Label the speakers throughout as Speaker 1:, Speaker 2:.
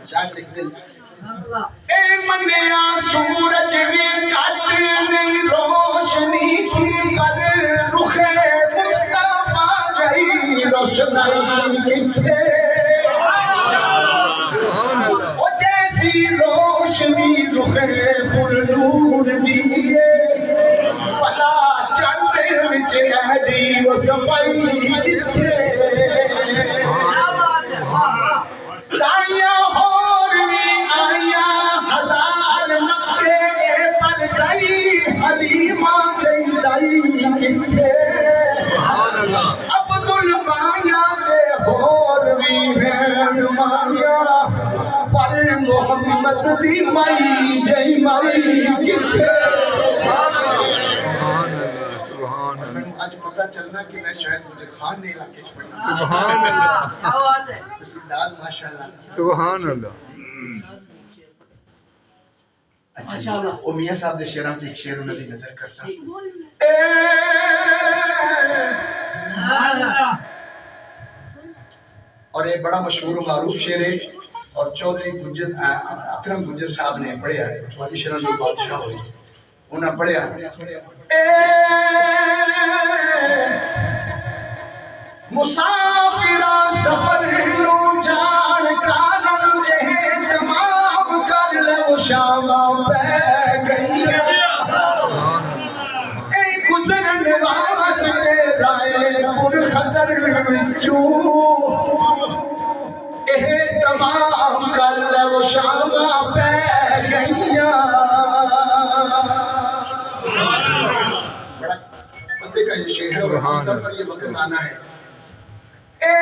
Speaker 1: شاید لکھ دیں اے منیا سورج بھی کٹ نہیں روشنی تھی پر رخ مصطفیٰ جئی روشنائی کتھے او جیسی روشنی رخ پر نور دیئے بلا چند وچ ایڈی و صفائی کتھے دائیاں ہور بھی آئیاں ہزار مکے پر گئی حلیمہ جئی لائی کتھے عبدالمایا دے ہور بھی ہیں مایا پر محمد دی مائی جئی مائی کتھے آج پتہ چلنا کہ میں شاید مجھے خان نہیں علاقے سے پڑھنا
Speaker 2: سبحان اللہ
Speaker 1: استدلال ماشاءاللہ
Speaker 2: سبحان اللہ
Speaker 1: اچھا او میاں صاحب دے شعراں وچ ایک شعر انہاں دی نظر کرساں اور یہ بڑا مشہور و معروف شعر ہے اور چودھری اکرم گجر صاحب نے پڑھیا ہے تمہاری شرح میں بادشاہ ہوئی انہاں پڑھیا مسافرہ سفر نو جان کارن اہتمام کر لے وہ شامہ پہ گئی اے گزرن واسطے رائے پر خطر وچوں اہتمام کر لے وہ شامہ پہ گئی بڑا بندے کا یہ شعر ہے اور ہم سب پر یہ وقت آنا ہے اے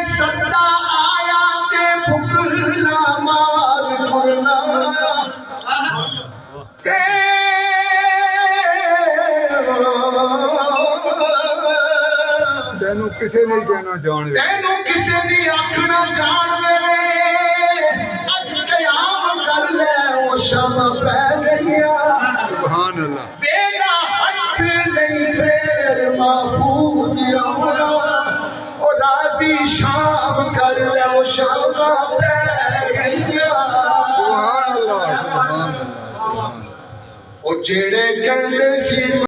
Speaker 1: سدا آیا تے بھکلا مار کرنا
Speaker 2: تینوں کسے نہیں کہنا جان دے
Speaker 1: تینوں کسے نہیں آکھنا جان میرے اج قیام کر لے وہ شام پہ گیا
Speaker 2: سبحان اللہ
Speaker 1: تیرا ہاتھ نہیں پھر محفوظ ہونا اور راضی شام کر لے وہ شام پہ گیا
Speaker 2: سبحان اللہ سبحان اللہ
Speaker 1: اور جڑے گندے سی